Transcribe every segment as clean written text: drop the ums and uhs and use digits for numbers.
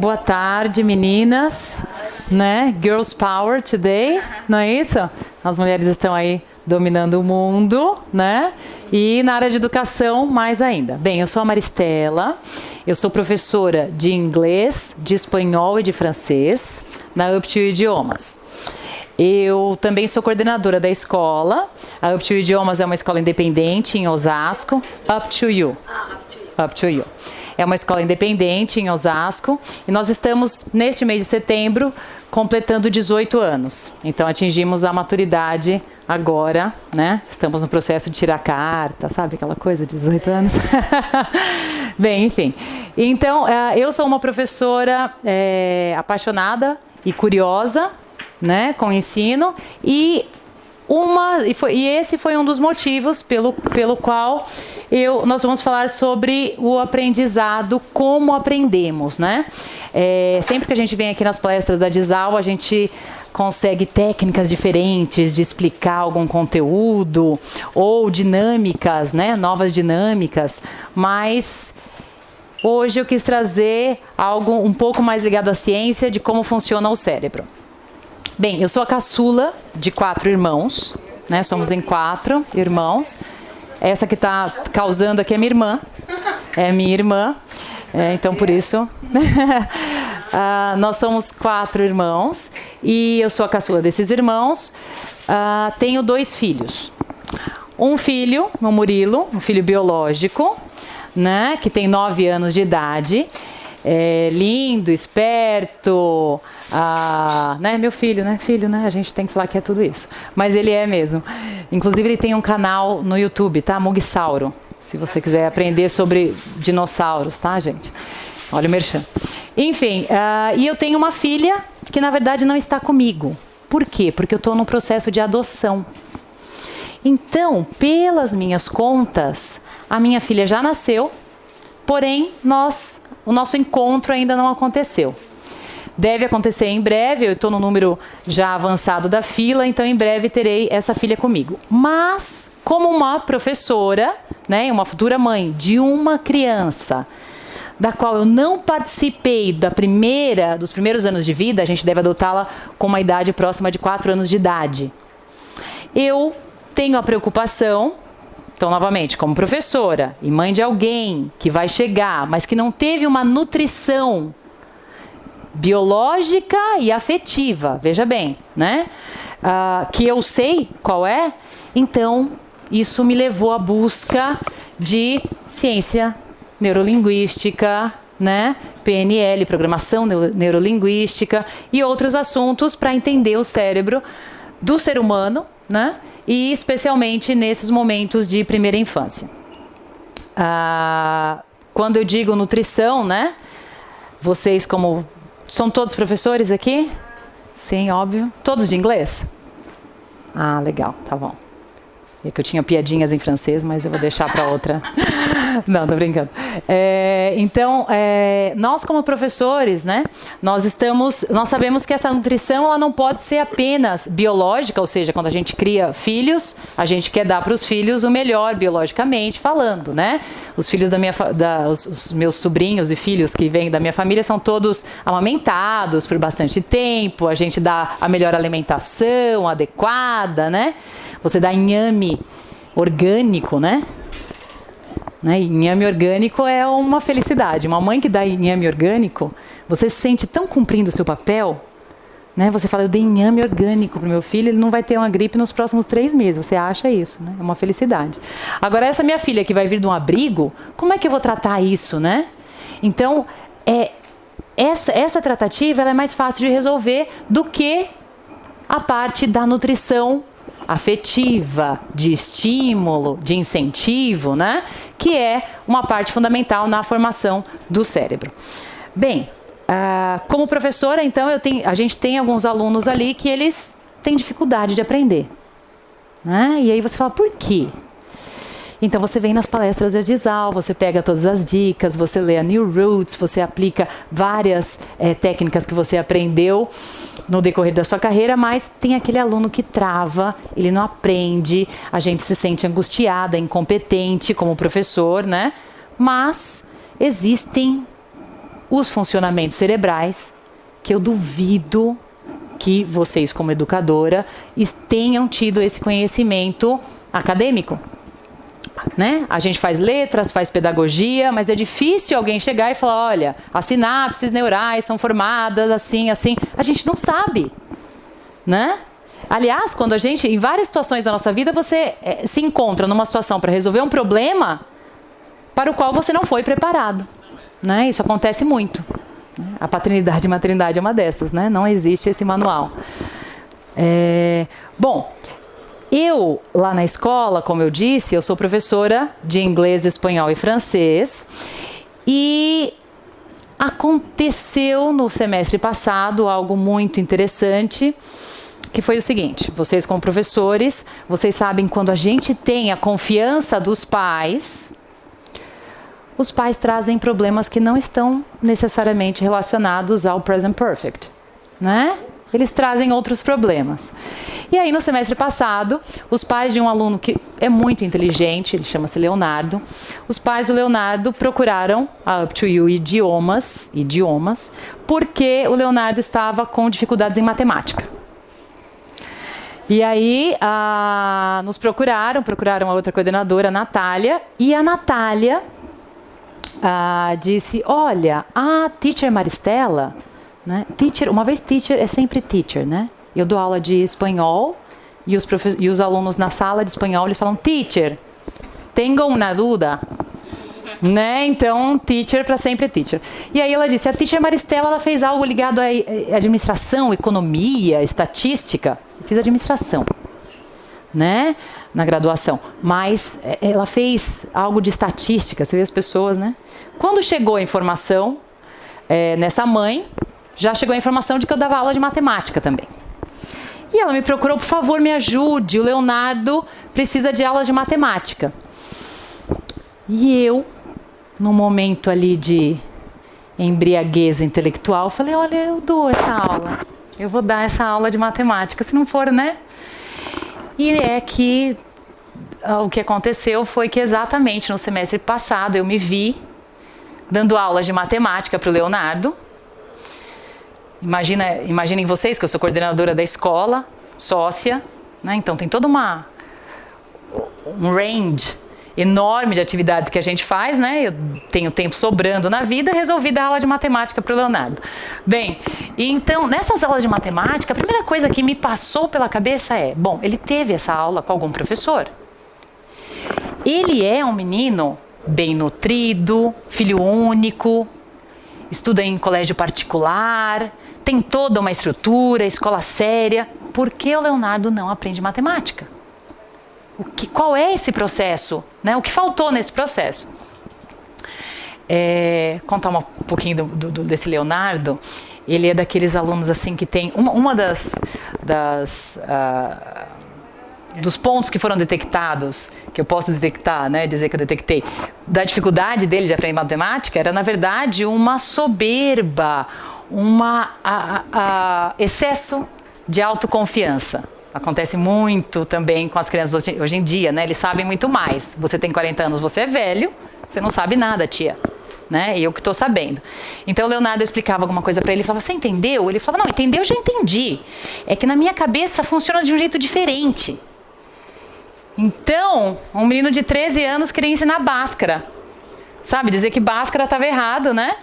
Boa tarde, meninas, né? Girls Power today, não é isso? As mulheres estão aí dominando o mundo, né? E na área de educação, mais ainda. Bem, eu sou a Maristela, eu sou professora de inglês, de espanhol e de francês na Up to You Idiomas. Eu também sou coordenadora da escola. A Up to You Idiomas é uma escola independente em Osasco. Up to You. Up to You. É uma escola independente em Osasco e nós estamos, neste mês de setembro, completando 18 anos. Então, atingimos a maturidade agora, né? Estamos no processo de tirar carta, sabe? Aquela coisa de 18 anos. Bem, enfim. Então, eu sou uma professora apaixonada e curiosa, né? Com o ensino e esse foi um dos motivos pelo qual nós vamos falar sobre o aprendizado, como aprendemos, né? Sempre que a gente vem aqui nas palestras da Dizal, a gente consegue técnicas diferentes de explicar algum conteúdo ou dinâmicas, né? Novas dinâmicas, mas hoje eu quis trazer algo um pouco mais ligado à ciência de como funciona o cérebro. Bem, eu sou a caçula de 4 irmãos, né? Somos em 4 irmãos. Essa que está causando aqui é minha irmã. É minha irmã. Então, por isso, nós somos 4 irmãos. E eu sou a caçula desses irmãos. Tenho 2 filhos. Um filho, o Murilo, um filho biológico, né? Que tem 9 anos de idade. Lindo, esperto, né? Meu filho, né? Filho, né? A gente tem que falar que é tudo isso. Mas ele é mesmo. Inclusive, ele tem um canal no YouTube, tá? Mugsauro. Se você quiser aprender sobre dinossauros, tá, gente? Olha o merchan. Enfim, e eu tenho uma filha que, na verdade, não está comigo. Por quê? Porque eu estou num processo de adoção. Então, pelas minhas contas, a minha filha já nasceu, porém, o nosso encontro ainda não aconteceu. Deve acontecer em breve, eu estou no número já avançado da fila, então em breve terei essa filha comigo. Mas, como uma professora, né, uma futura mãe de uma criança, da qual eu não participei dos primeiros anos de vida, a gente deve adotá-la com uma idade próxima de 4 anos de idade. Eu tenho a preocupação. Então, novamente, como professora e mãe de alguém que vai chegar, mas que não teve uma nutrição biológica e afetiva, veja bem, né? Que eu sei qual é, então isso me levou à busca de ciência neurolinguística, né? PNL, programação neurolinguística e outros assuntos para entender o cérebro do ser humano, né? E especialmente nesses momentos de primeira infância. Quando eu digo nutrição, né? Vocês são todos professores aqui? Sim, óbvio. Todos de inglês? Legal, tá bom. É que eu tinha piadinhas em francês, mas eu vou deixar para outra. Não, tô brincando. Então, nós como professores, né, nós sabemos que essa nutrição ela não pode ser apenas biológica, ou seja, quando a gente cria filhos, a gente quer dar para os filhos o melhor biologicamente falando, né? Os filhos os meus sobrinhos e filhos que vêm da minha família são todos amamentados por bastante tempo, a gente dá a melhor alimentação adequada, né? Você dá inhame orgânico, né? Inhame orgânico é uma felicidade. Uma mãe que dá inhame orgânico, você se sente tão cumprindo o seu papel, né? Você fala, eu dei inhame orgânico para o meu filho, ele não vai ter uma gripe nos próximos 3 meses. Você acha isso, né? É uma felicidade. Agora, essa minha filha que vai vir de um abrigo, como é que eu vou tratar isso, né? Então, essa tratativa ela é mais fácil de resolver do que a parte da nutrição afetiva, de estímulo, de incentivo, né? Que é uma parte fundamental na formação do cérebro. Bem, como professora, então, a gente tem alguns alunos ali que eles têm dificuldade de aprender, né? E aí você fala, por quê? Então você vem nas palestras da Dizal, você pega todas as dicas, você lê a New Roots, você aplica várias técnicas que você aprendeu no decorrer da sua carreira, mas tem aquele aluno que trava, ele não aprende, a gente se sente angustiada, incompetente como professor, né? Mas existem os funcionamentos cerebrais, que eu duvido que vocês, como educadora, tenham tido esse conhecimento acadêmico. Né? A gente faz letras, faz pedagogia, mas é difícil alguém chegar e falar, olha, as sinapses neurais são formadas assim, assim. A gente não sabe, né? Aliás, quando a gente, em várias situações da nossa vida, você se encontra numa situação para resolver um problema para o qual você não foi preparado, né? Isso acontece muito. A paternidade e maternidade é uma dessas, né? Não existe esse manual. Bom, eu, lá na escola, como eu disse, eu sou professora de inglês, espanhol e francês. E aconteceu no semestre passado algo muito interessante, que foi o seguinte: vocês como professores, vocês sabem, quando a gente tem a confiança dos pais, os pais trazem problemas que não estão necessariamente relacionados ao present perfect, né? Eles trazem outros problemas. E aí, no semestre passado, os pais de um aluno que é muito inteligente, ele chama-se Leonardo, os pais do Leonardo procuraram a Up to You idiomas, porque o Leonardo estava com dificuldades em matemática. E aí, nos procuraram a outra coordenadora, a Natália, e a Natália disse, olha, a teacher Maristela, né? Teacher, uma vez teacher é sempre teacher, né? Eu dou aula de espanhol e os alunos na sala de espanhol, eles falam, teacher, tenho uma dúvida, né? Então, teacher para sempre teacher. E aí ela disse, a teacher Maristela, ela fez algo ligado à administração, economia, estatística. Eu fiz administração, né? Na graduação. Mas ela fez algo de estatística, você vê as pessoas, né? Quando chegou a informação nessa mãe, já chegou a informação de que eu dava aula de matemática também. E ela me procurou, por favor, me ajude, o Leonardo precisa de aulas de matemática. E eu, no momento ali de embriaguez intelectual, falei, olha, eu dou essa aula. Eu vou dar essa aula de matemática, se não for, né? E é que o que aconteceu foi que exatamente no semestre passado eu me vi dando aulas de matemática para o Leonardo. Imaginem vocês que eu sou coordenadora da escola, sócia, né? Então tem toda um range enorme de atividades que a gente faz, né? Eu tenho tempo sobrando na vida, resolvi dar aula de matemática para o Leonardo. Bem, então nessas aulas de matemática, a primeira coisa que me passou pela cabeça bom, ele teve essa aula com algum professor. Ele é um menino bem nutrido, filho único, estuda em colégio particular, tem toda uma estrutura, escola séria. Por que o Leonardo não aprende matemática? Qual é esse processo? Né? O que faltou nesse processo? Contar um pouquinho desse Leonardo. Ele é daqueles alunos assim que tem uma dos pontos que foram detectados, que eu posso detectar, né, dizer que eu detectei, da dificuldade dele de aprender matemática, era na verdade uma soberba, excesso de autoconfiança. Acontece muito também com as crianças hoje em dia, né? Eles sabem muito mais. Você tem 40 anos, você é velho, você não sabe nada, tia. Né? E eu que estou sabendo. Então o Leonardo explicava alguma coisa para ele e falava, você entendeu? Ele falava, não, entendeu, já entendi. É que na minha cabeça funciona de um jeito diferente. Então, um menino de 13 anos queria ensinar Bhaskara. Sabe, dizer que Bhaskara estava errado, né?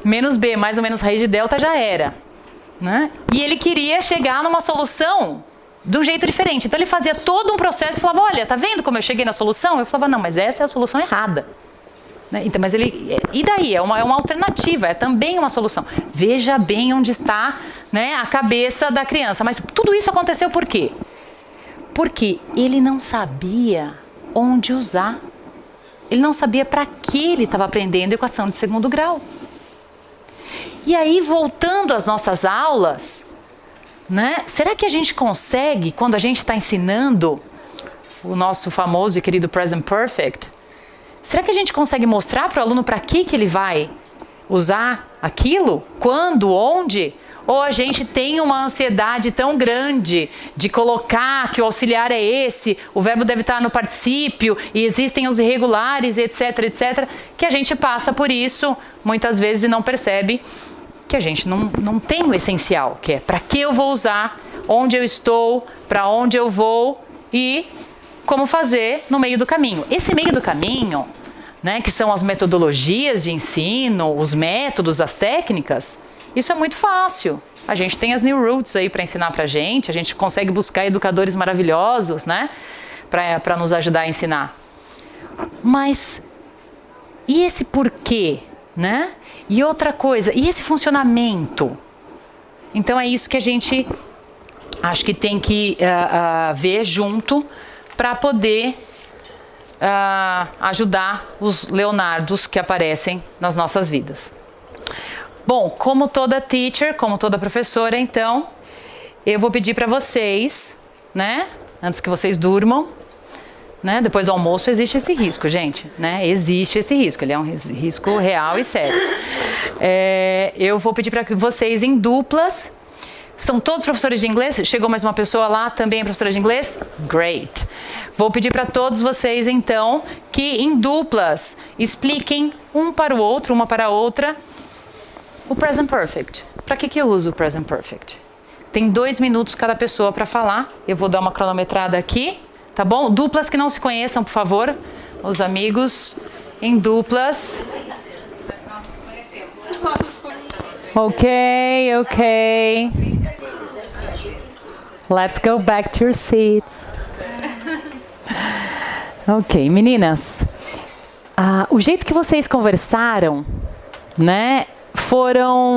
Menos B, mais ou menos raiz de delta já era. Né? E ele queria chegar numa solução de um jeito diferente. Então ele fazia todo um processo e falava, olha, tá vendo como eu cheguei na solução? Eu falava, não, mas essa é a solução errada. Né? Então, mas e daí? É uma alternativa, é também uma solução. Veja bem onde está, né, a cabeça da criança. Mas tudo isso aconteceu por quê? Porque ele não sabia onde usar. Ele não sabia para que ele estava aprendendo equação de segundo grau. E aí, voltando às nossas aulas, né, será que a gente consegue, quando a gente está ensinando o nosso famoso e querido Present Perfect, será que a gente consegue mostrar para o aluno para que ele vai usar aquilo, quando, onde? Ou a gente tem uma ansiedade tão grande de colocar que o auxiliar é esse, o verbo deve estar no particípio e existem os irregulares, etc, etc, que a gente passa por isso muitas vezes e não percebe que a gente não tem o essencial, que é para que eu vou usar, onde eu estou, para onde eu vou e como fazer no meio do caminho. Esse meio do caminho, né, que são as metodologias de ensino, os métodos, as técnicas, isso é muito fácil. A gente tem as New Roots aí para ensinar para a gente consegue buscar educadores maravilhosos, né, para nos ajudar a ensinar. Mas e esse porquê, né? E outra coisa, e esse funcionamento? Então é isso que a gente acho que tem que ver junto para poder ajudar os Leonardos que aparecem nas nossas vidas. Bom, como toda teacher, como toda professora, então, eu vou pedir para vocês, né, antes que vocês durmam, né, depois do almoço existe esse risco, gente, né, existe esse risco, ele é um risco real e sério. Eu vou pedir para que vocês em duplas, são todos professores de inglês? Chegou mais uma pessoa lá, também é professora de inglês? Great! Vou pedir para todos vocês, então, que em duplas expliquem um para o outro, uma para a outra, o present perfect. Para que eu uso o present perfect? Tem 2 minutos cada pessoa para falar. Eu vou dar uma cronometrada aqui, tá bom? Duplas que não se conheçam, por favor. Os amigos em duplas. Ok. Let's go back to your seats. Ok, meninas. O jeito que vocês conversaram, né?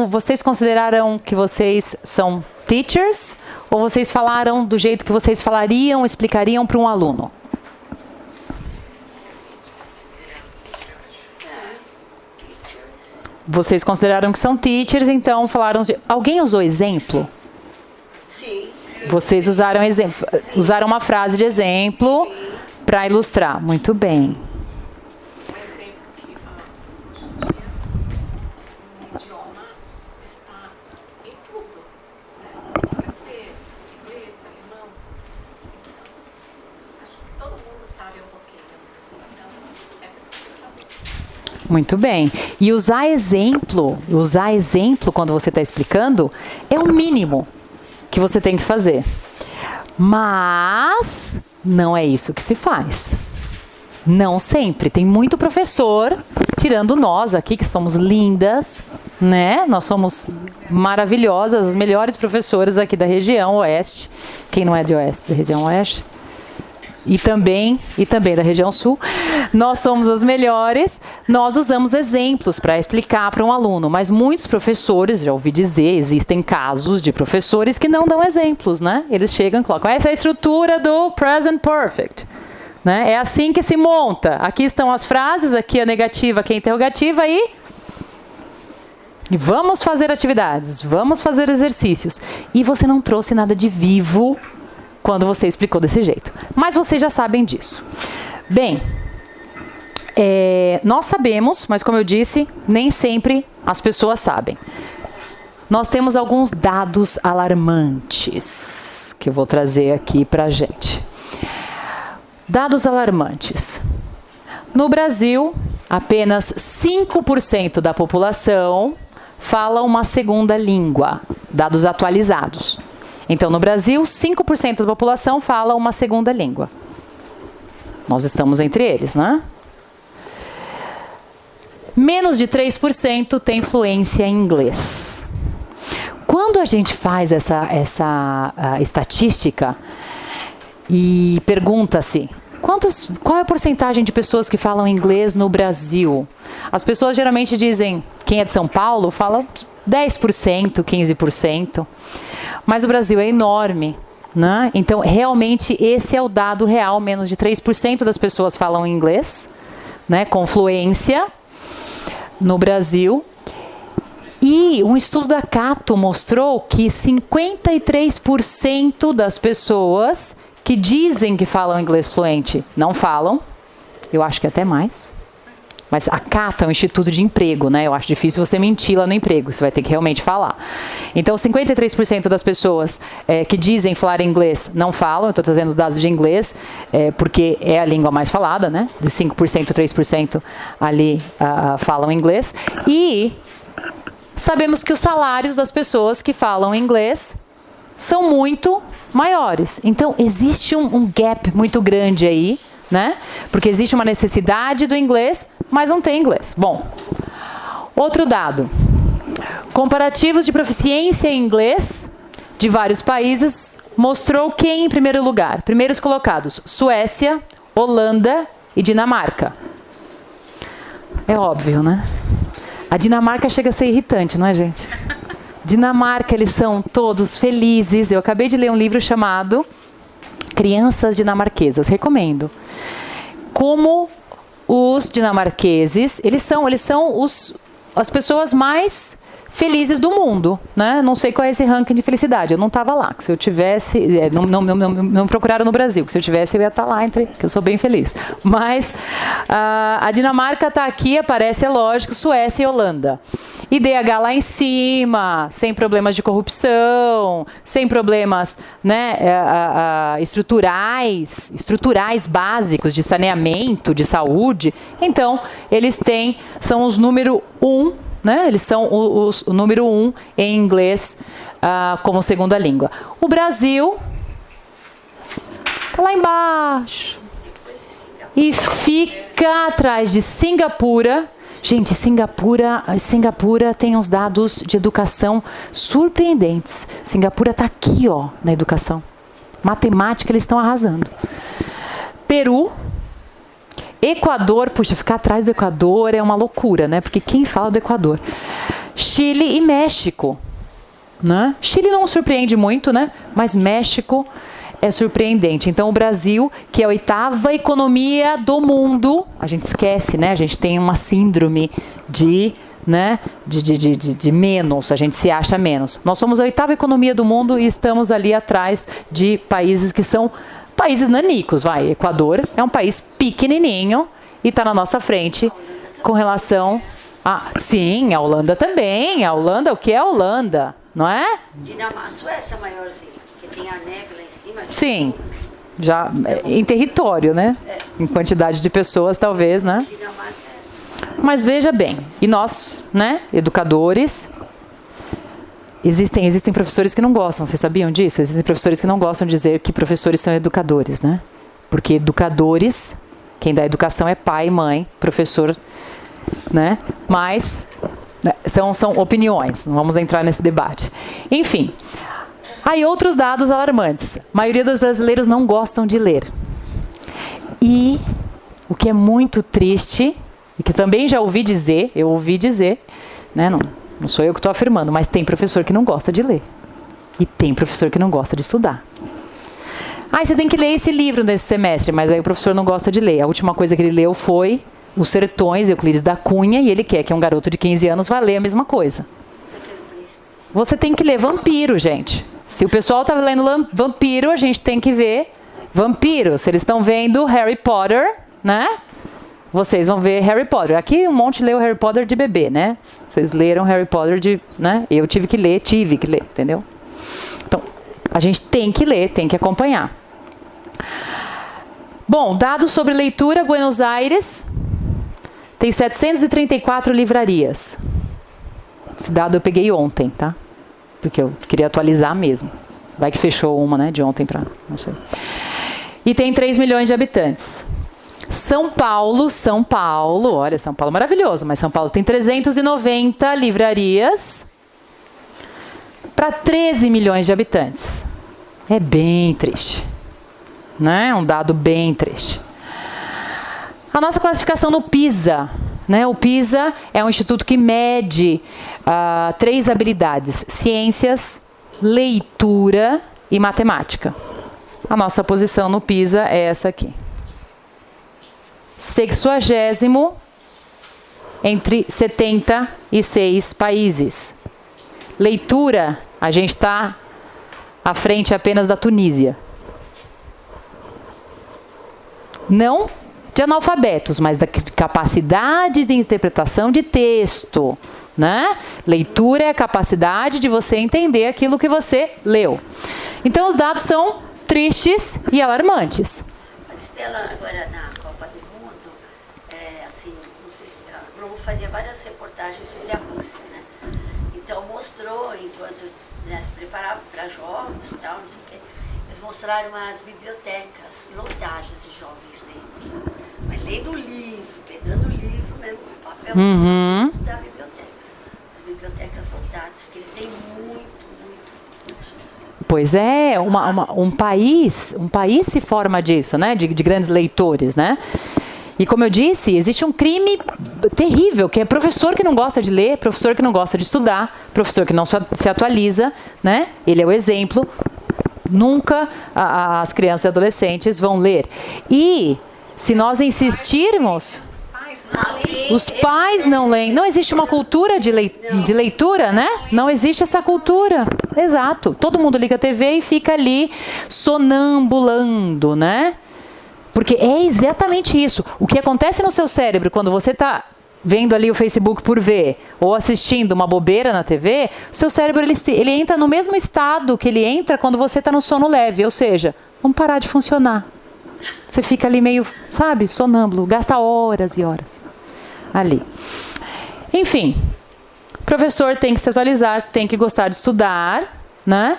Vocês consideraram que vocês são teachers? Ou vocês falaram do jeito que vocês falariam, explicariam para um aluno? Vocês consideraram que são teachers, então falaram de... Alguém usou exemplo? Sim. Vocês usaram exemplo, usaram uma frase de exemplo para ilustrar. Muito bem. Um exemplo que hoje em dia o idioma está em tudo, né? Francês, inglês, alemão. Acho que todo mundo sabe um pouquinho. Então é preciso saber. Muito bem. E usar exemplo quando você está explicando é o mínimo que você tem que fazer. Mas não é isso que se faz. Não sempre. Tem muito professor, tirando nós aqui, que somos lindas, né? Nós somos maravilhosas, as melhores professoras aqui da região oeste. Quem não é de oeste, da região oeste? E também da região sul, nós somos as melhores, nós usamos exemplos para explicar para um aluno, mas muitos professores, já ouvi dizer, existem casos de professores que não dão exemplos, né? Eles chegam e colocam, essa é a estrutura do present perfect, né? É assim que se monta, aqui estão as frases, aqui a negativa, aqui a interrogativa e vamos fazer atividades, vamos fazer exercícios. E você não trouxe nada de vivo quando você explicou desse jeito. Mas vocês já sabem disso. Bem, nós sabemos, mas como eu disse, nem sempre as pessoas sabem. Nós temos alguns dados alarmantes que eu vou trazer aqui pra gente. Dados alarmantes. No Brasil, apenas 5% da população fala uma segunda língua. Dados atualizados. Então, no Brasil, 5% da população fala uma segunda língua. Nós estamos entre eles, né? Menos de 3% tem fluência em inglês. Quando a gente faz essa estatística e pergunta-se, qual é a porcentagem de pessoas que falam inglês no Brasil? As pessoas geralmente dizem, quem é de São Paulo fala 10%, 15%. Mas o Brasil é enorme, né? Então, realmente, esse é o dado real. Menos de 3% das pessoas falam inglês, né, com fluência no Brasil. E um estudo da Cato mostrou que 53% das pessoas que dizem que falam inglês fluente não falam. Eu acho que até mais. Mas a Cato é um instituto de emprego, né? Eu acho difícil você mentir lá no emprego, você vai ter que realmente falar. Então, 53% das pessoas que dizem falar inglês não falam, eu estou trazendo os dados de inglês, porque é a língua mais falada, né? De 5%, 3% ali falam inglês. E sabemos que os salários das pessoas que falam inglês são muito maiores. Então, existe um gap muito grande aí, né? Porque existe uma necessidade do inglês, mas não tem inglês. Bom, outro dado. Comparativos de proficiência em inglês de vários países mostrou quem em primeiro lugar? Primeiros colocados, Suécia, Holanda e Dinamarca. É óbvio, né? A Dinamarca chega a ser irritante, não é, gente? Dinamarca, eles são todos felizes. Eu acabei de ler um livro chamado Crianças Dinamarquesas, recomendo. Como os dinamarqueses, eles são as pessoas mais felizes do mundo, né? Não sei qual é esse ranking de felicidade, eu não estava lá. Se eu tivesse, não procuraram no Brasil, se eu tivesse eu ia estar lá, que eu sou bem feliz. Mas a Dinamarca está aqui, aparece, é lógico, Suécia e Holanda. IDH lá em cima, sem problemas de corrupção, sem problemas, né, estruturais básicos de saneamento, de saúde. Então, eles são os número 1, né? Eles são o número 1 em inglês como segunda língua. O Brasil está lá embaixo e fica atrás de Singapura. Gente, Singapura tem uns dados de educação surpreendentes. Singapura está aqui, ó, na educação. Matemática, eles estão arrasando. Peru, Equador, puxa, ficar atrás do Equador é uma loucura, né? Porque quem fala do Equador? Chile e México, né? Chile não surpreende muito, né? Mas México é surpreendente. Então, o Brasil, que é a 8ª economia do mundo, a gente esquece, né? A gente tem uma síndrome de menos, a gente se acha menos. Nós somos a 8ª economia do mundo e estamos ali atrás de países que são países nanicos, vai. Equador é um país pequenininho e está na nossa frente com relação a... Sim, a Holanda também. A Holanda, o que é a Holanda? Não é? Dinamarca, Suécia é maiorzinha, que tem a neve lá em cima. Sim, já em território, né? Em quantidade de pessoas, talvez, né? Dinamarca Mas veja bem, e nós, né, educadores... Existem professores que não gostam, vocês sabiam disso? Existem professores que não gostam de dizer que professores são educadores, né? Porque educadores, quem dá educação é pai, mãe, professor, né? Mas são opiniões, não vamos entrar nesse debate. Enfim, aí outros dados alarmantes. A maioria dos brasileiros não gostam de ler. E o que é muito triste, e que também já ouvi dizer, né? Não sou eu que estou afirmando, mas tem professor que não gosta de ler. E tem professor que não gosta de estudar. Você tem que ler esse livro nesse semestre, mas aí o professor não gosta de ler. A última coisa que ele leu foi Os Sertões, Euclides da Cunha, e ele quer que um garoto de 15 anos vá ler a mesma coisa. Você tem que ler Vampiro, gente. Se o pessoal está lendo Vampiro, a gente tem que ver Vampiro. Se eles estão vendo Harry Potter, né? Vocês vão ver Harry Potter. Aqui um monte leu Harry Potter de bebê, né? Vocês leram Harry Potter né? Eu tive que ler, entendeu? Então, a gente tem que ler, tem que acompanhar. Bom, dados sobre leitura, Buenos Aires tem 734 livrarias. Esse dado eu peguei ontem, tá? Porque eu queria atualizar mesmo. Vai que fechou uma, né? De ontem para... não sei. E tem 3 milhões de habitantes. São Paulo, olha, São Paulo é maravilhoso, mas São Paulo tem 390 livrarias para 13 milhões de habitantes. É bem triste, né? Um dado bem triste. A nossa classificação no PISA, né? O PISA é um instituto que mede 3 habilidades: ciências, leitura e matemática. A nossa posição no PISA é essa aqui. 60º entre 76 países. Leitura, a gente está à frente apenas da Tunísia. Não de analfabetos, mas da capacidade de interpretação de texto, né? Leitura é a capacidade de você entender aquilo que você leu. Então, os dados são tristes e alarmantes. A Estela, agora na Copa do Mundo, assim, não sei se a Globo fazia várias reportagens sobre a Rússia, né? Então mostrou, enquanto se preparava para jogos e tal, não sei o quê, eles mostraram as bibliotecas lotadas de jovens lendo. Mas lendo o livro, pegando o livro mesmo, o papel da biblioteca. As bibliotecas lotadas, que eles têm muito. Pois é, um país se forma disso, né? De grandes leitores, né? E como eu disse, existe um crime terrível, que é professor que não gosta de ler, professor que não gosta de estudar, professor que não se atualiza, né? Ele é o exemplo. Nunca as crianças e adolescentes vão ler. E se nós insistirmos, os pais não leem. Não existe uma cultura de leitura, né? Não existe essa cultura. Exato. Todo mundo liga a TV e fica ali sonambulando, né? Porque é exatamente isso. O que acontece no seu cérebro quando você está vendo ali o Facebook por ver, ou assistindo uma bobeira na TV, o seu cérebro ele entra no mesmo estado que ele entra quando você está no sono leve. Ou seja, vamos parar de funcionar. Você fica ali meio, sabe, sonâmbulo, gasta horas e horas ali. Enfim, o professor tem que se atualizar, tem que gostar de estudar, né?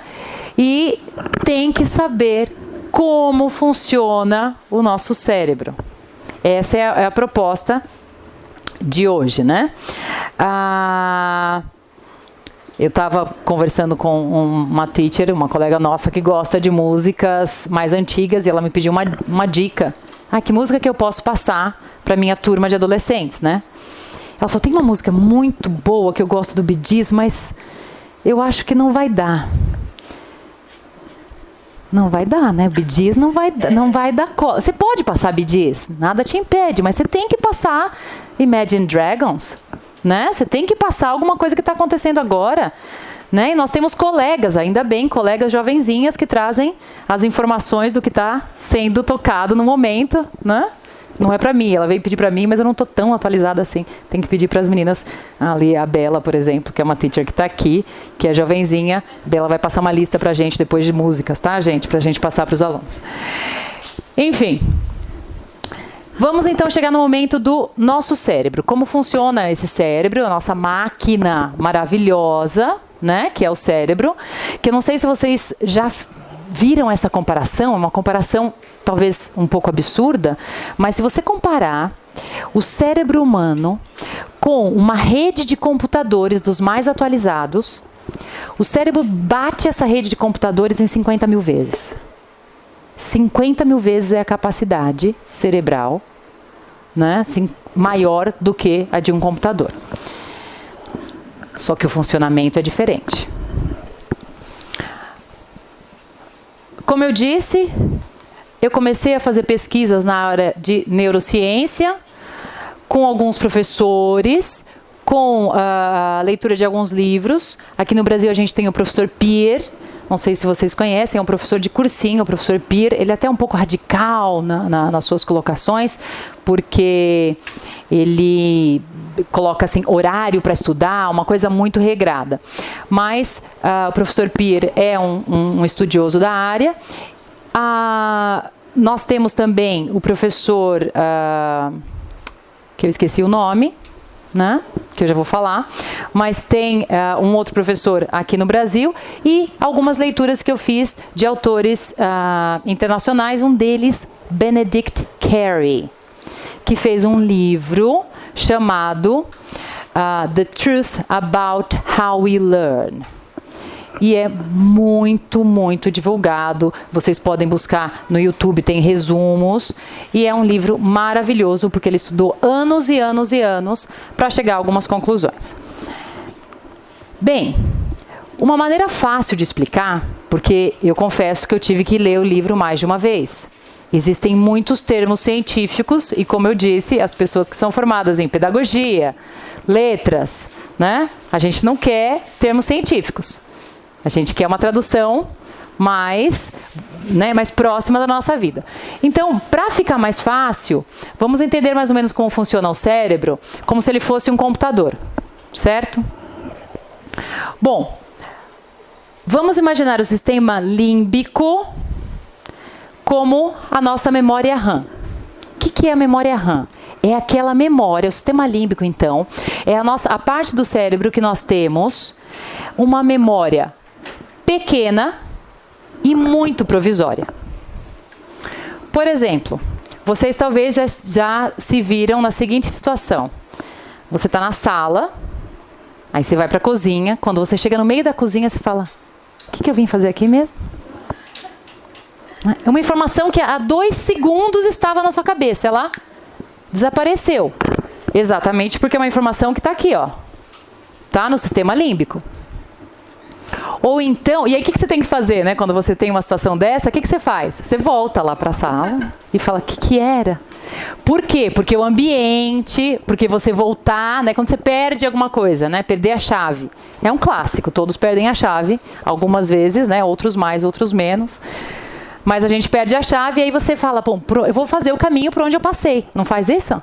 E tem que saber como funciona o nosso cérebro. Essa é a proposta de hoje, né? Eu estava conversando com uma teacher, uma colega nossa que gosta de músicas mais antigas, e ela me pediu uma dica. Que música que eu posso passar para minha turma de adolescentes, né? Ela só tem uma música muito boa que eu gosto do Bee Gees, mas eu acho que não vai dar. Não vai dar, né? Bee Gees não vai dar cola. Você pode passar Bee Gees, nada te impede, mas você tem que passar Imagine Dragons, né? Você tem que passar alguma coisa que está acontecendo agora, né? E nós temos colegas, ainda bem, colegas jovenzinhas que trazem as informações do que está sendo tocado no momento, né? Não é para mim, ela veio pedir para mim, mas eu não estou tão atualizada assim. Tem que pedir para as meninas, ali a Bela, por exemplo, que é uma teacher que está aqui, que é jovenzinha. Bela vai passar uma lista para a gente depois de músicas, tá, gente? Para a gente passar para os alunos. Enfim, vamos então chegar no momento do nosso cérebro. Como funciona esse cérebro, a nossa máquina maravilhosa, né? Que é o cérebro. Que eu não sei se vocês já viram essa comparação, é uma comparação talvez um pouco absurda, mas se você comparar o cérebro humano com uma rede de computadores dos mais atualizados, o cérebro bate essa rede de computadores em 50 mil vezes. 50 mil vezes é a capacidade cerebral, né, assim, maior do que a de um computador. Só que o funcionamento é diferente. Como eu disse, eu comecei a fazer pesquisas na área de neurociência, com alguns professores, com a leitura de alguns livros. Aqui no Brasil a gente tem o professor Pierre, não sei se vocês conhecem, é um professor de cursinho, o professor Pierre. Ele é até um pouco radical nas suas colocações, porque ele coloca assim, horário para estudar, uma coisa muito regrada. Mas o professor Pierre é um estudioso da área. Nós temos também o professor, que eu esqueci o nome, né? Que eu já vou falar, mas tem um outro professor aqui no Brasil e algumas leituras que eu fiz de autores internacionais, um deles, Benedict Carey, que fez um livro chamado The Truth About How We Learn. E é muito, muito divulgado. Vocês podem buscar no YouTube, tem resumos. E é um livro maravilhoso, porque ele estudou anos e anos e anos para chegar a algumas conclusões. Bem, uma maneira fácil de explicar, porque eu confesso que eu tive que ler o livro mais de uma vez. Existem muitos termos científicos e, como eu disse, as pessoas que são formadas em pedagogia, letras, né? A gente não quer termos científicos. A gente quer uma tradução mais, né, mais próxima da nossa vida. Então, para ficar mais fácil, vamos entender mais ou menos como funciona o cérebro, como se ele fosse um computador, certo? Bom, vamos imaginar o sistema límbico como a nossa memória RAM. O que é a memória RAM? É aquela memória, o sistema límbico, então, é a parte do cérebro que nós temos uma memória pequena e muito provisória. Por exemplo, vocês talvez já se viram na seguinte situação. Você está na sala, aí você vai para a cozinha, quando você chega no meio da cozinha, você fala, o que eu vim fazer aqui mesmo? É uma informação que há 2 segundos estava na sua cabeça, ela desapareceu. Exatamente porque é uma informação que está aqui, ó. Tá no sistema límbico. Ou então, e aí o que você tem que fazer, né? Quando você tem uma situação dessa, o que você faz? Você volta lá para a sala e fala, o que era? Por quê? Porque o ambiente, porque você voltar, né? Quando você perde alguma coisa, né? Perder a chave. É um clássico, todos perdem a chave, algumas vezes, né? Outros mais, outros menos. Mas a gente perde a chave e aí você fala, bom, eu vou fazer o caminho por onde eu passei. Não faz isso?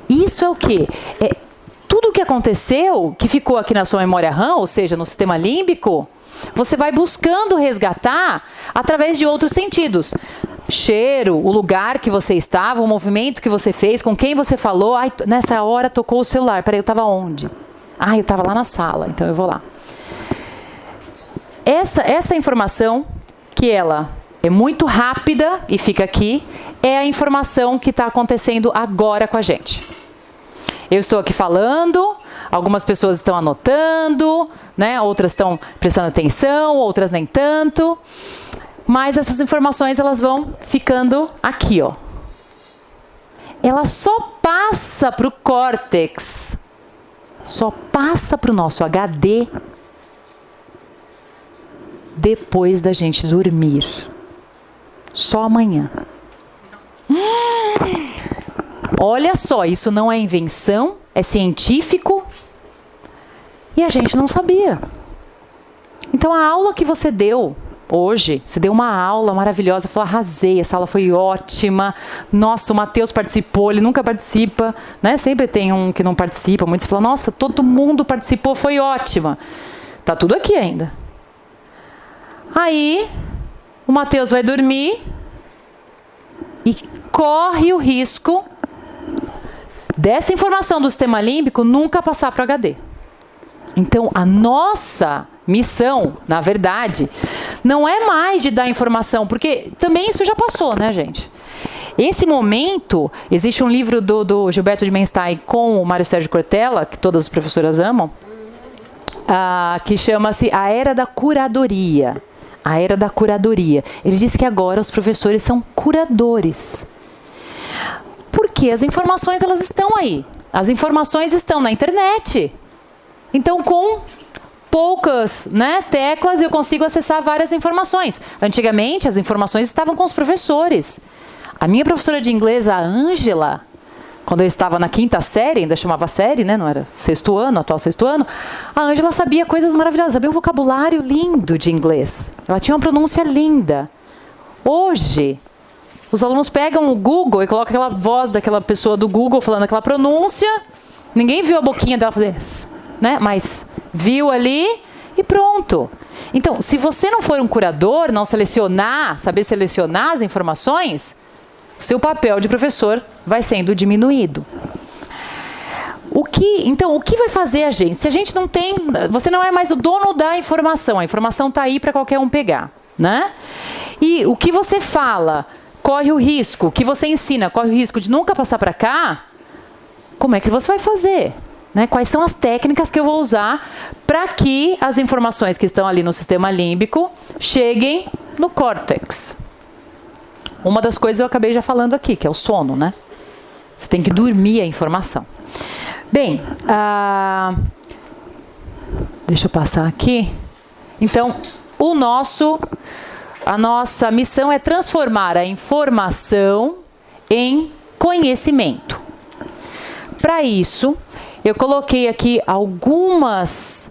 Isso é o quê? É tudo o que aconteceu, que ficou aqui na sua memória RAM, ou seja, no sistema límbico, você vai buscando resgatar através de outros sentidos. Cheiro, o lugar que você estava, o movimento que você fez, com quem você falou. Ai, nessa hora tocou o celular. Peraí, eu estava onde? Ah, eu estava lá na sala, então eu vou lá. Essa informação, que ela é muito rápida e fica aqui, é a informação que está acontecendo agora com a gente. Eu estou aqui falando, algumas pessoas estão anotando, né? Outras estão prestando atenção, outras nem tanto. Mas essas informações, elas vão ficando aqui, ó. Ela só passa para o córtex, só passa para o nosso HD depois da gente dormir. Só amanhã. Olha só, isso não é invenção, é científico. E a gente não sabia. Então a aula que você deu hoje, você deu uma aula maravilhosa, falou, arrasei, essa aula foi ótima. Nossa, o Matheus participou, ele nunca participa, né? Sempre tem um que não participa, muitos falam, nossa, todo mundo participou, foi ótima. Tá tudo aqui ainda. Aí, o Matheus vai dormir e corre o risco dessa informação do sistema límbico nunca passar para o HD. Então, a nossa missão, na verdade, não é mais de dar informação, porque também isso já passou, né, gente? Esse momento, existe um livro do Gilberto de Menstein com o Mário Sérgio Cortella, que todas as professoras amam, que chama-se A Era da Curadoria. A Era da Curadoria. Ele diz que agora os professores são curadores. Porque as informações, elas estão aí. As informações estão na internet. Então, com poucas, né, teclas, eu consigo acessar várias informações. Antigamente, as informações estavam com os professores. A minha professora de inglês, a Ângela, quando eu estava na 5ª série, ainda chamava série, né, não era 6º ano, atual 6º ano, a Ângela sabia coisas maravilhosas, sabia um vocabulário lindo de inglês. Ela tinha uma pronúncia linda. Hoje, os alunos pegam o Google e colocam aquela voz daquela pessoa do Google falando aquela pronúncia, ninguém viu a boquinha dela fazer, né, mas viu ali e pronto. Então, se você não for um curador, não selecionar, saber selecionar as informações, o seu papel de professor vai sendo diminuído. Então, o que vai fazer a gente? Se a gente não tem, você não é mais o dono da informação, a informação está aí para qualquer um pegar, né? E o que você fala corre o risco, o que você ensina corre o risco de nunca passar para cá, como é que você vai fazer? Né? Quais são as técnicas que eu vou usar para que as informações que estão ali no sistema límbico cheguem no córtex? Uma das coisas eu acabei já falando aqui, que é o sono, né? Você tem que dormir a informação. Bem, deixa eu passar aqui. Então, a nossa missão é transformar a informação em conhecimento. Para isso, eu coloquei aqui algumas